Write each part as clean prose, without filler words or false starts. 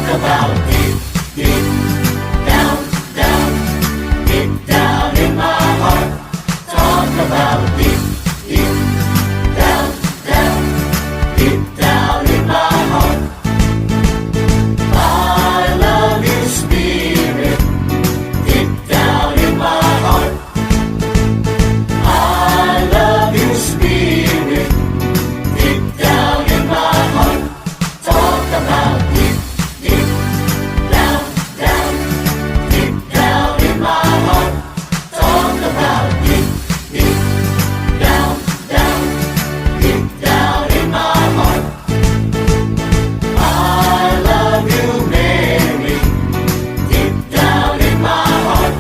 about deep, deep down, down, deep down in my heart. Talk about deep, deep down, down, deep down in my heart. I love you, Spirit, deep down in my heart. I love you, Spirit, deep down in my heart. Talk about deep, deep down, down, deep down in my heart. Talk about deep, deep down, down, deep down in my heart. I love you, Mary, deep down in my heart.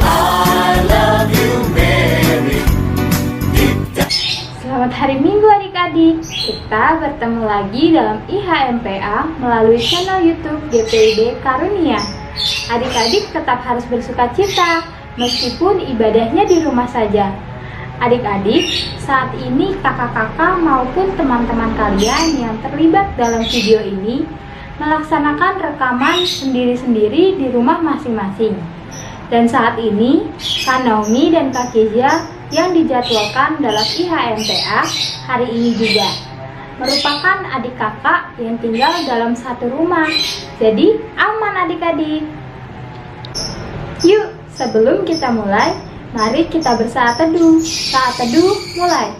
I love you, Mary, deep down. Selamat hari Minggu adik-adik. Kita bertemu lagi dalam IHMPA melalui channel YouTube GPIB Karunia. Adik-adik tetap harus bersuka cita meskipun ibadahnya di rumah saja. Adik-adik, saat ini kakak-kakak maupun teman-teman kalian yang terlibat dalam video ini melaksanakan rekaman sendiri-sendiri di rumah masing-masing. Dan saat ini, Kak Naomi dan Kak Kezia yang dijadwalkan dalam IHMPA hari ini juga merupakan adik kakak yang tinggal dalam satu rumah. Jadi aman adik-adik. Yuk, sebelum kita mulai, mari kita bersaat teduh. Saat teduh mulai.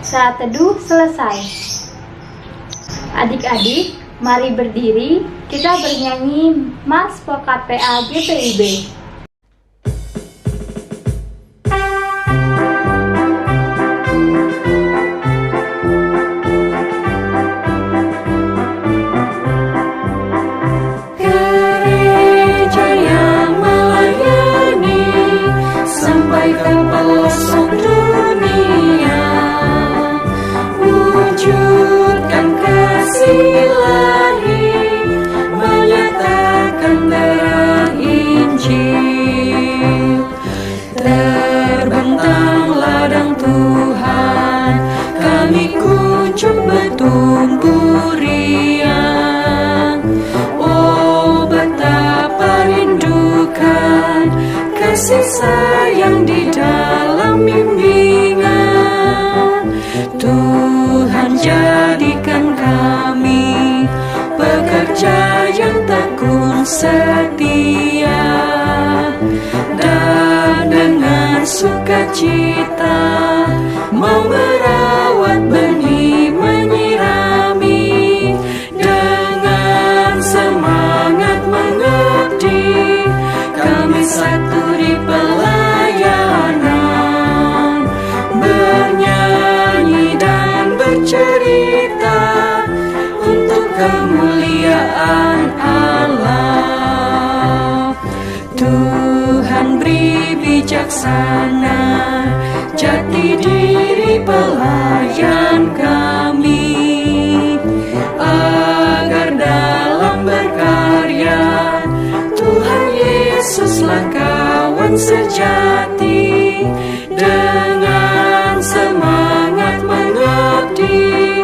Saat teduh selesai. Adik-adik, mari berdiri, kita bernyanyi Mas Pokat PA GPIB. Gereja yang melayani sampai ke pelosok dunia, wujudkan kasih ilahi, menyatakan terang Injil. Terbentang ladang Tuhan, kami kunjung bertumbuh riang. Oh, betapa rindukan kasih sayang di dalam bimbingan. Tuhan jadikan kami pekerja yang tekun setia, dan dengan sukacita mau merawat benih, menyirami, dengan semangat mengabdi. Kami satu di pelayanan, bernyanyi dan bercerita untuk kemuliaan Allah. Tuhan beri bijaksana, jati diri pelayan kami, agar dalam berkarya Tuhan Yesuslah kawan sejati. Dengan semangat mengabdi,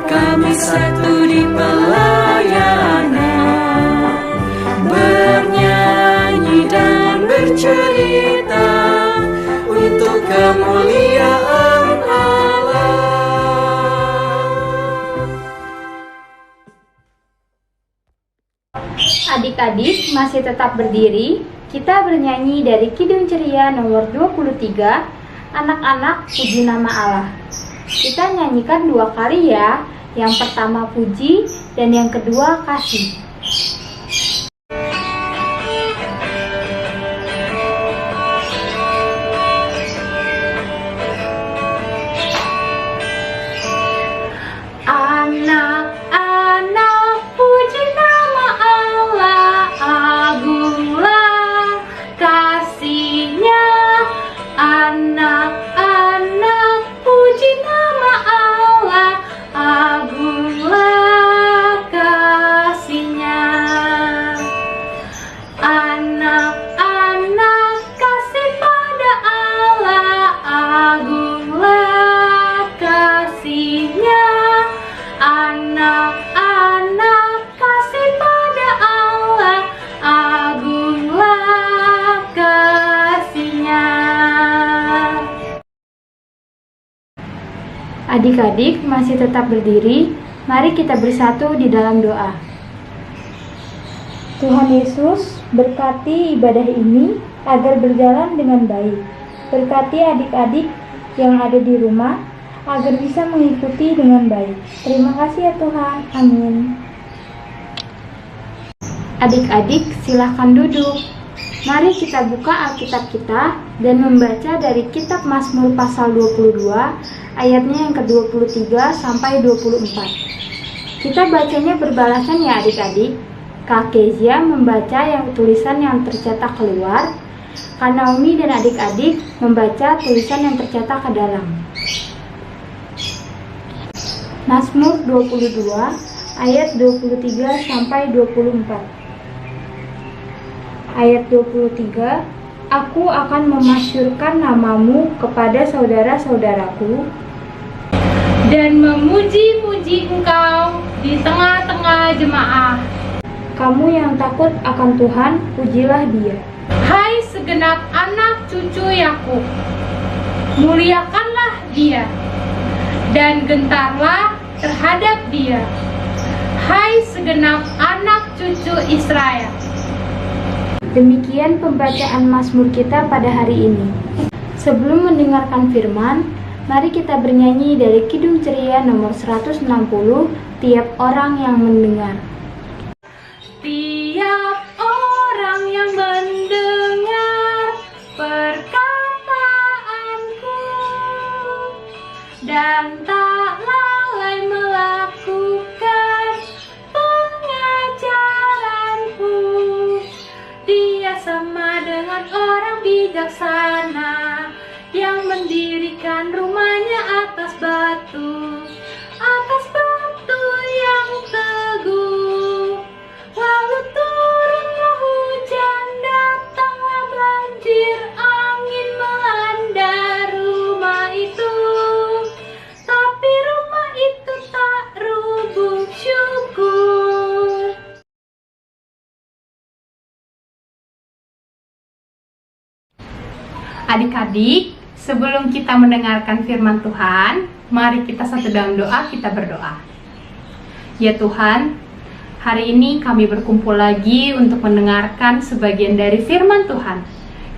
kami satu di pelayanan, bernyanyi dan bercerita untuk kemuliaan Allah. Adik-adik masih tetap berdiri. Kita bernyanyi dari Kidung Ceria nomor 23, Anak-anak Puji Nama Allah. Kita nyanyikan 2 kali ya. Yang pertama puji dan yang kedua kasih. Adik-adik masih tetap berdiri, mari kita bersatu di dalam doa. Tuhan Yesus, berkati ibadah ini agar berjalan dengan baik. Berkati adik-adik yang ada di rumah agar bisa mengikuti dengan baik. Terima kasih ya Tuhan. Amin. Adik-adik silahkan duduk. Mari kita buka Alkitab kita dan membaca dari kitab Mazmur pasal 22 ayatnya yang ke-23 sampai 24. Kita bacanya berbalasan ya adik-adik. Kak Kezia membaca yang tulisan yang tercetak keluar, Kak Naomi dan adik-adik membaca tulisan yang tercetak ke dalam. Mazmur 22 ayat 23 sampai 24. Ayat 23, aku akan memasyurkan namamu kepada saudara-saudaraku dan memuji-muji engkau di tengah-tengah jemaah. Kamu yang takut akan Tuhan, pujilah Dia. Hai segenap anak cucu Yakub, muliakanlah Dia dan gentarlah terhadap Dia. Hai segenap anak cucu Israel. Demikian pembacaan Mazmur kita pada hari ini. Sebelum mendengarkan firman, mari kita bernyanyi dari Kidung Ceria nomor 160, tiap orang yang mendengar. Tiap orang yang mendengar perkataanku dan tak lalai melakukan pengajaranku, dia sama dengan orang bijaksana yang mendirikan rumahnya atas batu yang teguh. Lalu turunlah hujan, datanglah banjir, angin melanda rumah itu, tapi rumah itu tak rubuh. Syukur. Adik-adik, sebelum kita mendengarkan firman Tuhan, mari kita satu dalam doa, kita berdoa. Ya Tuhan, hari ini kami berkumpul lagi untuk mendengarkan sebagian dari firman Tuhan.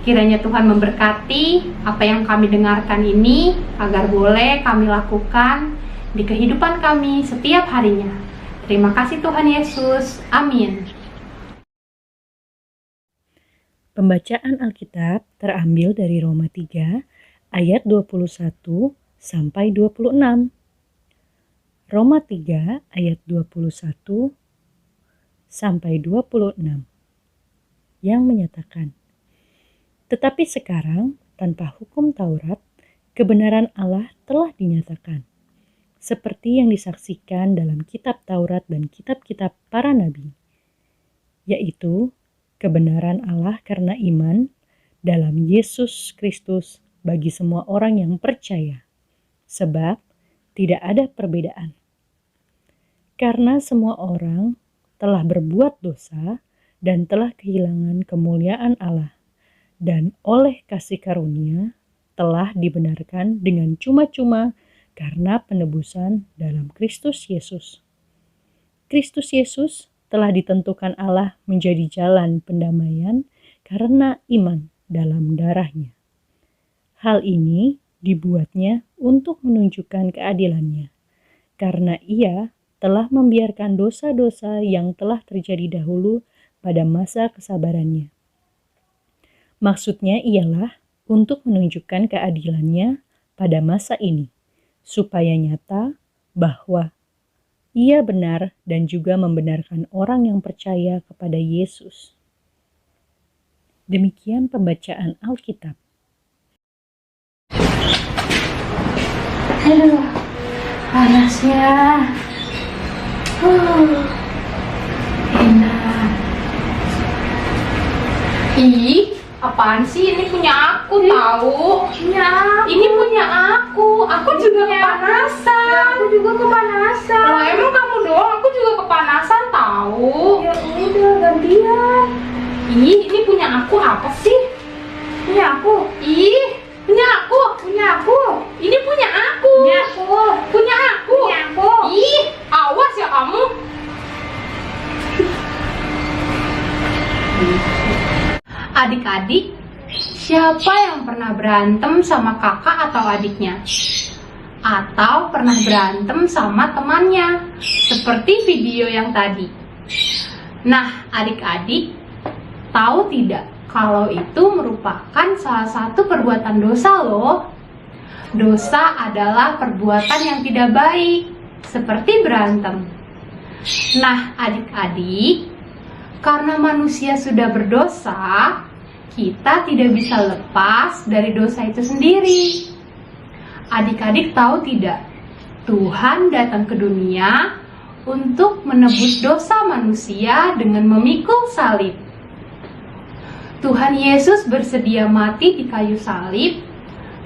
Kiranya Tuhan memberkati apa yang kami dengarkan ini, agar boleh kami lakukan di kehidupan kami setiap harinya. Terima kasih Tuhan Yesus. Amin. Pembacaan Alkitab terambil dari Roma 3 ayat 21 sampai 26. Roma 3 ayat 21 sampai 26 yang menyatakan, tetapi sekarang tanpa hukum Taurat, kebenaran Allah telah dinyatakan, seperti yang disaksikan dalam kitab Taurat dan kitab-kitab para nabi, yaitu kebenaran Allah karena iman dalam Yesus Kristus bagi semua orang yang percaya, sebab tidak ada perbedaan. Karena semua orang telah berbuat dosa dan telah kehilangan kemuliaan Allah, dan oleh kasih karunia telah dibenarkan dengan cuma-cuma karena penebusan dalam Kristus Yesus. Kristus Yesus telah ditentukan Allah menjadi jalan pendamaian karena iman dalam darahnya. Hal ini dibuatnya untuk menunjukkan keadilannya, karena Ia telah membiarkan dosa-dosa yang telah terjadi dahulu pada masa kesabarannya. Maksudnya ialah untuk menunjukkan keadilannya pada masa ini, supaya nyata bahwa Ia benar dan juga membenarkan orang yang percaya kepada Yesus. Demikian pembacaan Alkitab. Aduh, panas ya. Enak. Ih, apaan sih? Ini punya aku tahu. Punya aku. Ini punya aku. Aku juga kepanasan. Ya, aku juga kepanasan. Lah emang kamu doang? Aku juga kepanasan tahu. Ya udah gantian. Ih, ini punya aku apa sih? Punya aku. Ih, punya aku. Punya aku. Ini punya aku. Punya aku. Siapa yang pernah berantem sama kakak atau adiknya? Atau pernah berantem sama temannya, seperti video yang tadi? Nah, adik-adik, tahu tidak kalau itu merupakan salah satu perbuatan dosa loh? Dosa adalah perbuatan yang tidak baik, seperti berantem. Nah, adik-adik, karena manusia sudah berdosa, kita tidak bisa lepas dari dosa itu sendiri. Adik-adik tahu tidak? Tuhan datang ke dunia untuk menebus dosa manusia dengan memikul salib. Tuhan Yesus bersedia mati di kayu salib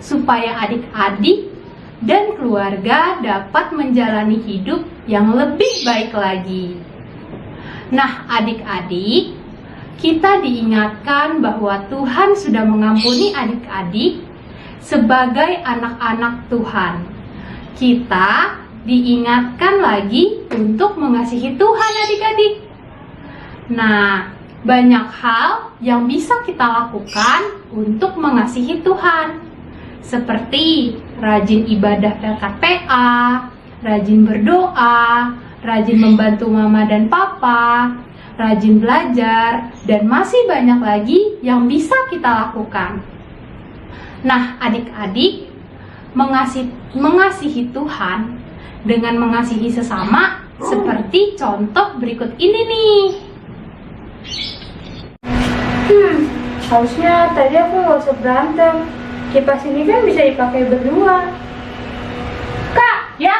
supaya adik-adik dan keluarga dapat menjalani hidup yang lebih baik lagi. Nah, adik-adik, kita diingatkan bahwa Tuhan sudah mengampuni adik-adik sebagai anak-anak Tuhan. Kita diingatkan lagi untuk mengasihi Tuhan, adik-adik. Nah, banyak hal yang bisa kita lakukan untuk mengasihi Tuhan, seperti rajin ibadah PKPA, rajin berdoa, rajin membantu mama dan papa, rajin belajar, dan masih banyak lagi yang bisa kita lakukan. Nah, adik-adik, mengasihi Tuhan dengan mengasihi sesama seperti contoh berikut ini nih. Harusnya tadi aku nggak usah berantem. Kipas ini kan bisa dipakai berdua. Kak, ya,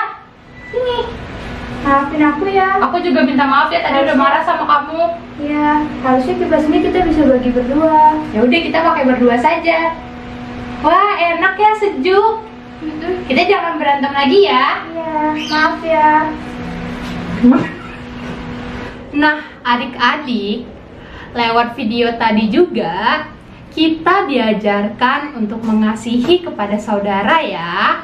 Sini, maafin aku ya. aku juga minta maaf ya, tadi udah marah sama kamu. Ya, harusnya kipas ini kita bisa bagi berdua. Ya udah, kita pakai berdua saja. Wah, enak ya, sejuk. Kita jangan berantem lagi ya. Iya, maaf ya. Nah, adik-adik, lewat video tadi juga kita diajarkan untuk mengasihi kepada saudara ya.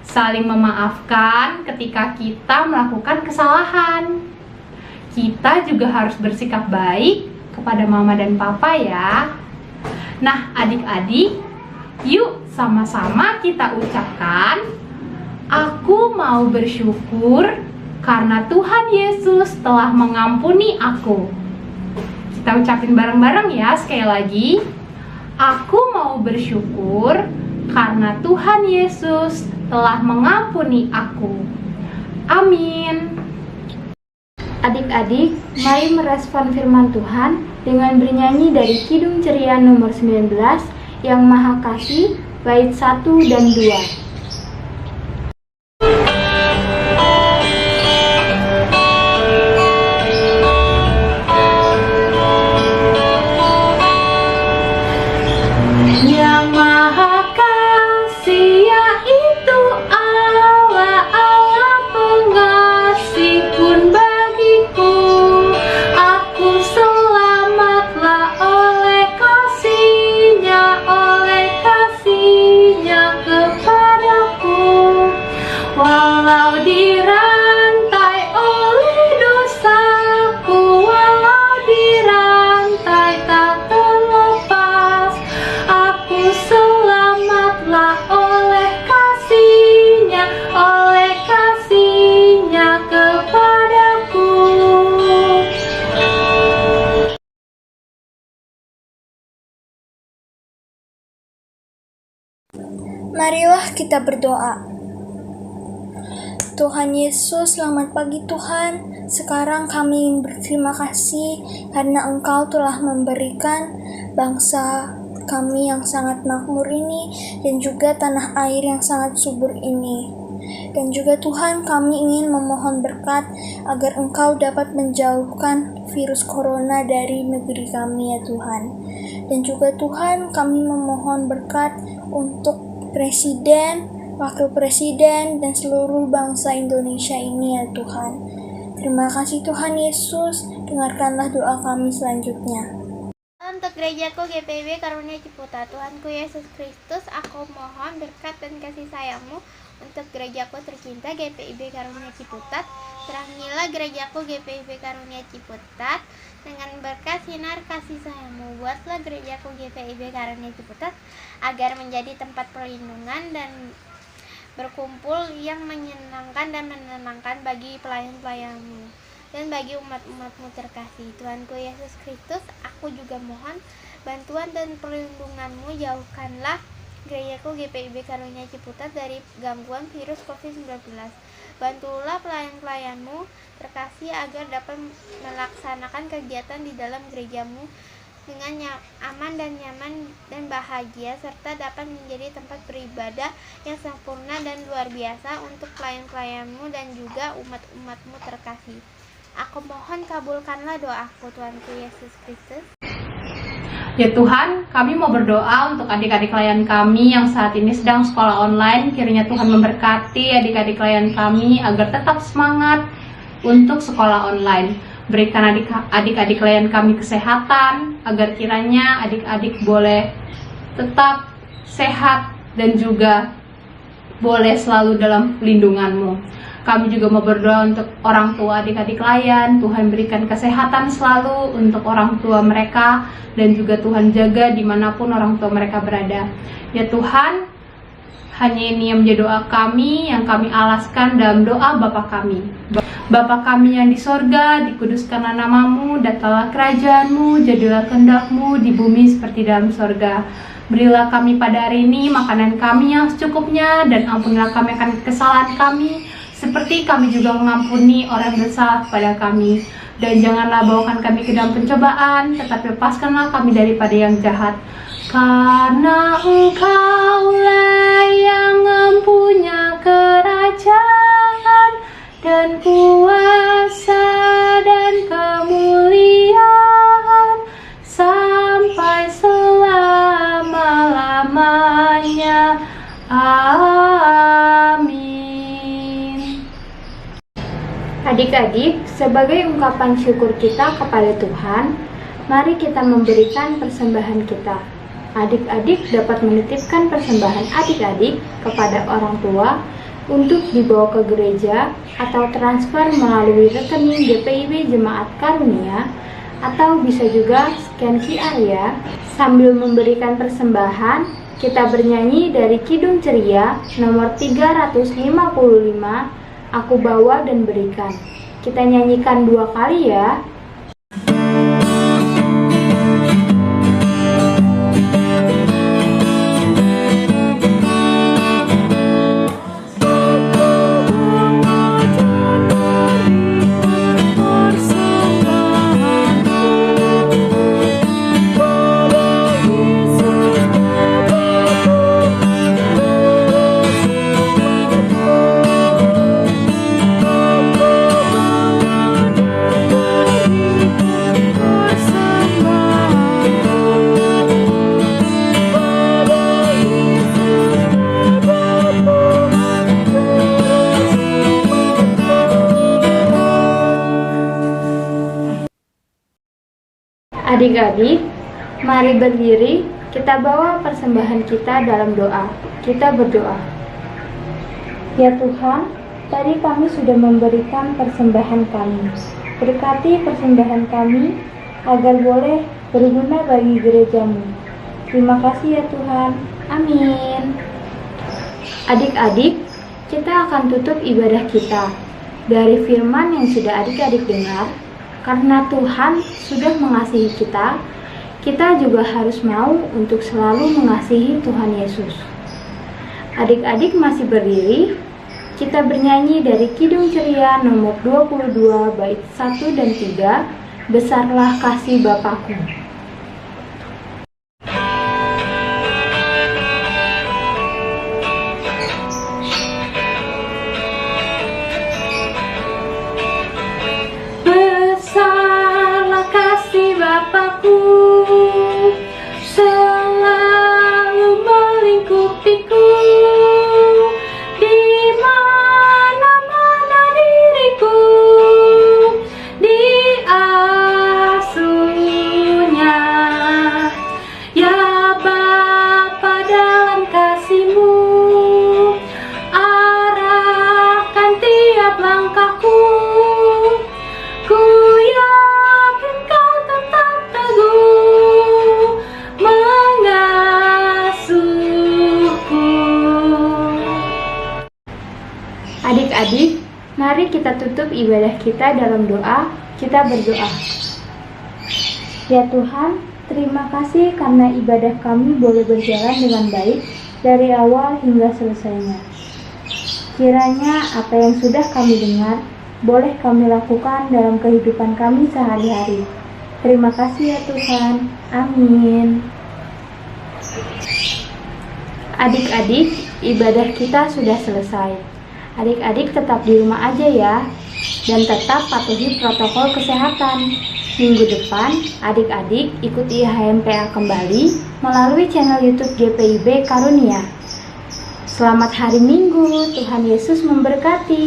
Saling memaafkan ketika kita melakukan kesalahan. Kita juga harus bersikap baik kepada mama dan papa ya. Nah, adik-adik, yuk sama-sama kita ucapkan, aku mau bersyukur karena Tuhan Yesus telah mengampuni aku. Kita ucapin bareng-bareng ya, sekali lagi. Aku mau bersyukur karena Tuhan Yesus telah mengampuni aku. Amin. Adik-adik, mari merespon firman Tuhan dengan bernyanyi dari Kidung Ceria nomor 19 yang Maha Kasih, bait 1 dan 2. Yang Maha Kasih yaitu Allah, Allah pengasih pun bagiku. Aku selamatlah oleh kasih-Nya kepadaku. Walau dirantai oleh dosaku, walau dirantai tak terlepas, aku selamatlah oleh kasih-Nya kepadaku. Marilah kita berdoa. Tuhan Yesus, selamat pagi Tuhan. Sekarang kami ingin berterima kasih karena Engkau telah memberikan bangsa kami yang sangat makmur ini dan juga tanah air yang sangat subur ini. Dan juga Tuhan, kami ingin memohon berkat agar Engkau dapat menjauhkan virus corona dari negeri kami ya Tuhan. Dan juga Tuhan, kami memohon berkat untuk Presiden, Wakil Presiden, dan seluruh bangsa Indonesia ini ya Tuhan. Terima kasih Tuhan Yesus, dengarkanlah doa kami selanjutnya. untuk gerejaku GPIB Karunia Ciputat. Tuhanku Yesus Kristus, aku mohon berkat dan kasih sayang-Mu untuk gerejaku tercinta GPIB Karunia Ciputat. Terangilah gerejaku GPIB Karunia Ciputat dengan berkat sinar kasih sayang-Mu. Buatlah gerejaku GPIB Karunia Ciputat agar menjadi tempat perlindungan dan berkumpul yang menyenangkan dan menenangkan bagi pelayan-pelayan-Mu dan bagi umat-umat-Mu terkasih. Tuhanku Yesus Kristus, aku juga mohon bantuan dan perlindungan-Mu. Jauhkanlah gerejaku GPIB Karunia Ciputat dari gangguan virus COVID-19. Bantulah pelayan-pelayan-Mu terkasih agar dapat melaksanakan kegiatan di dalam gereja-Mu dengan aman dan nyaman dan bahagia, serta dapat menjadi tempat beribadah yang sempurna dan luar biasa untuk pelayan-pelayan-Mu dan juga umat-umat-Mu terkasih. Aku mohon kabulkanlah doaku, Tuhanku Yesus Kristus. Ya Tuhan, kami mau berdoa untuk adik-adik klien kami yang saat ini sedang sekolah online. Kiranya Tuhan memberkati adik-adik klien kami agar tetap semangat untuk sekolah online. Berikan adik-adik klien kami kesehatan, agar kiranya adik-adik boleh tetap sehat dan juga boleh selalu dalam lindungan-Mu. Kami juga mau berdoa untuk orang tua adik-adik klien. Tuhan berikan kesehatan selalu untuk orang tua mereka, dan juga Tuhan jaga dimanapun orang tua mereka berada. Ya Tuhan, hanya ini yang menjadi doa kami, yang kami alaskan dalam doa Bapa kami. Bapa kami yang di sorga, dikuduskanlah nama-Mu, datanglah kerajaan-Mu, jadilah kehendak-Mu di bumi seperti dalam sorga. Berilah kami pada hari ini makanan kami yang secukupnya, dan ampunilah kami akan kesalahan kami, seperti kami juga mengampuni orang yang bersalah kepada kami. Dan janganlah bawakan kami ke dalam pencobaan, tetapi lepaskanlah kami daripada yang jahat. Karena Engkaulah yang mempunyai kerajaan dan kuasa dan kemuliaan sampai selama-lamanya. Amin. Adik-adik, sebagai ungkapan syukur kita kepada Tuhan, mari kita memberikan persembahan kita. Adik-adik dapat menitipkan persembahan adik-adik kepada orang tua untuk dibawa ke gereja atau transfer melalui rekening GPIB Jemaat Karunia, atau bisa juga scan QR ya. Sambil memberikan persembahan, kita bernyanyi dari Kidung Ceria nomor 355, Aku Bawa dan Berikan. Kita nyanyikan 2 kali ya. Adik-adik, mari berdiri, kita bawa persembahan kita dalam doa. Kita berdoa. Ya Tuhan, tadi kami sudah memberikan persembahan kami. Berkati persembahan kami agar boleh berguna bagi gereja-Mu. Terima kasih ya Tuhan. Amin. Adik-adik, kita akan tutup ibadah kita dari firman yang sudah adik-adik dengar. Karena Tuhan sudah mengasihi kita, kita juga harus mau untuk selalu mengasihi Tuhan Yesus. Adik-adik masih berdiri, kita bernyanyi dari Kidung Ceria nomor 22 bait 1 dan 3, Besarlah Kasih Bapakku. Bapakku selalu melingkupiku, di mana-mana diriku diasuhnya. Adik-adik, mari kita tutup ibadah kita dalam doa. Kita berdoa. Ya Tuhan, terima kasih karena ibadah kami boleh berjalan dengan baik dari awal hingga selesainya. Kiranya apa yang sudah kami dengar boleh kami lakukan dalam kehidupan kami sehari-hari. Terima kasih ya Tuhan. Amin. Adik-adik, ibadah kita sudah selesai. Adik-adik tetap di rumah aja ya, dan tetap patuhi protokol kesehatan. Minggu depan, adik-adik ikuti HMPA kembali melalui channel YouTube GPIB Karunia. Selamat hari Minggu, Tuhan Yesus memberkati.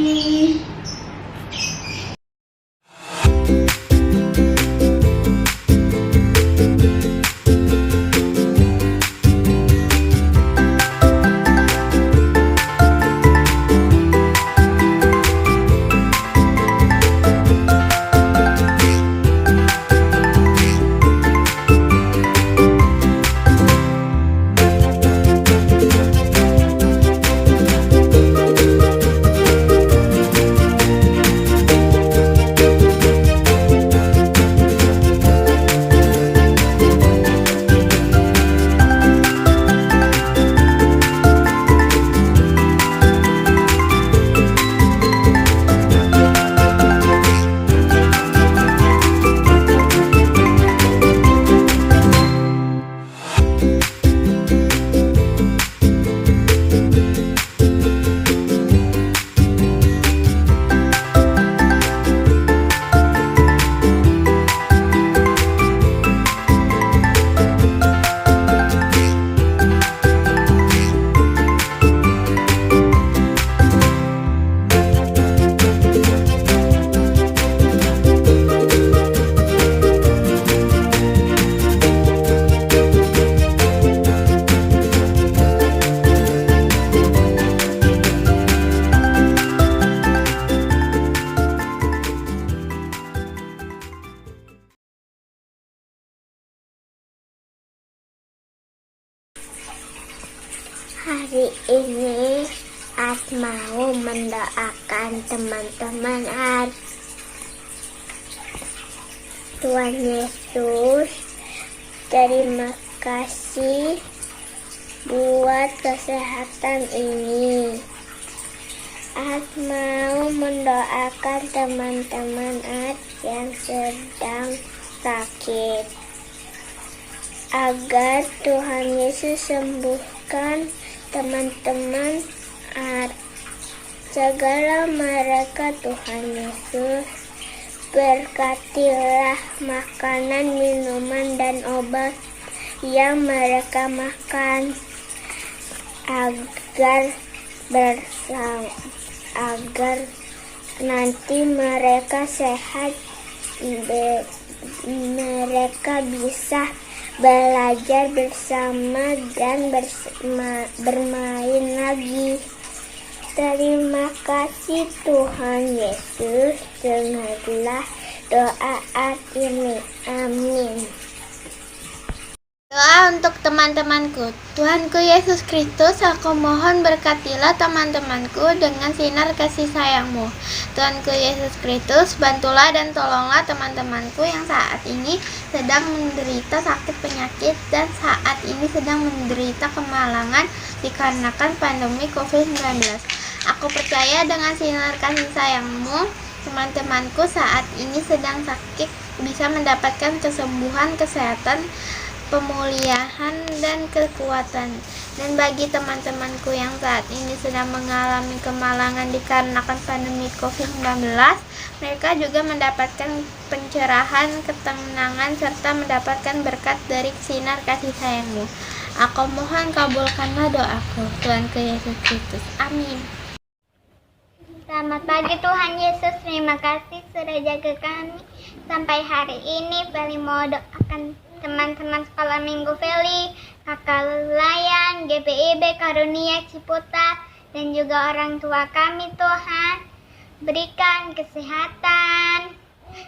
Hari ini mau mendoakan teman-teman Tuhan Yesus, terima kasih buat kesehatan ini. Mau mendoakan teman-teman yang sedang sakit, agar Tuhan Yesus sembuhkan teman-teman segala mereka. Tuhan Yesus, berkatilah makanan, minuman, dan obat yang mereka makan, agar nanti mereka sehat, mereka bisa belajar bersama dan bermain lagi. Terima kasih Tuhan Yesus, dengarlah doa ini. Amin. Doa untuk teman-temanku. Tuhanku Yesus Kristus, aku mohon berkatilah teman-temanku dengan sinar kasih sayang-Mu. Tuhanku Yesus Kristus, bantulah dan tolonglah teman-temanku yang saat ini sedang menderita sakit penyakit dan saat ini sedang menderita kemalangan dikarenakan pandemi COVID-19. Aku percaya dengan sinar kasih sayang-Mu, teman-temanku saat ini sedang sakit bisa mendapatkan kesembuhan, kesehatan, pemulihan, dan kekuatan. Dan bagi teman-temanku yang saat ini sedang mengalami kemalangan dikarenakan pandemi COVID-19, mereka juga mendapatkan pencerahan, ketenangan, serta mendapatkan berkat dari sinar kasih sayang-Mu. Aku mohon kabulkanlah doaku, Tuhan Yesus Kristus. Amin. Selamat pagi Tuhan Yesus, terima kasih sudah jaga kami sampai hari ini. Feli mau doakan teman-teman sekolah Minggu Feli, kakak Layan, GPIB Karunia Ciputat, dan juga orang tua kami. Tuhan, berikan kesehatan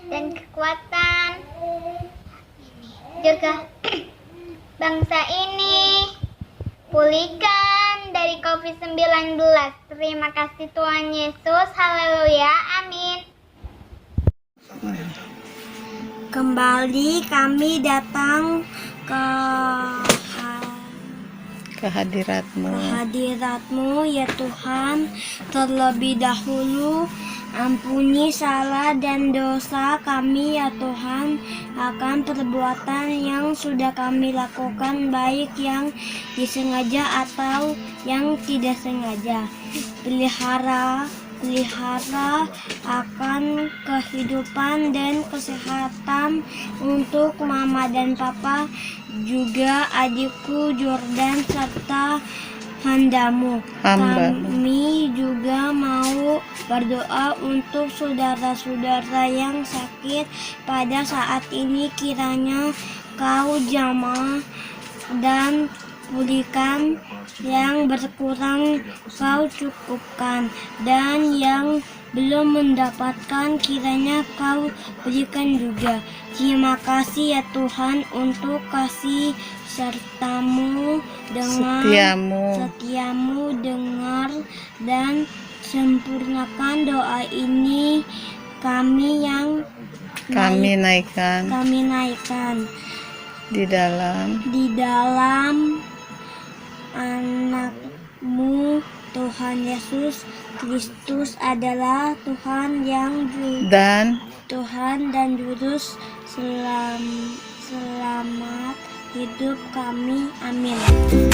dan kekuatan juga bangsa ini, pulihkan dari COVID-19. COVID-19. Terima kasih Tuhan Yesus. Haleluya. Amin. Kembali kami datang ke hadirat-Mu ya Tuhan. Terlebih dahulu ampuni salah dan dosa kami ya Tuhan akan perbuatan yang sudah kami lakukan, baik yang disengaja atau yang tidak sengaja. Pelihara akan kehidupan dan kesehatan untuk Mama dan Papa, juga adikku Jordan serta Handamu. Kami juga mau berdoa untuk saudara-saudara yang sakit pada saat ini, kiranya Kau jamah dan pulihkan, yang berkurang Kau cukupkan, dan yang belum mendapatkan kiranya Kau berikan juga. Terima kasih ya Tuhan untuk kasih sertamu dengan setiamu dengar dan sempurnakan doa ini kami naikkan di dalam Anak-Mu Tuhan Yesus Kristus adalah Tuhan dan Juru Selamat hidup kami. Amin.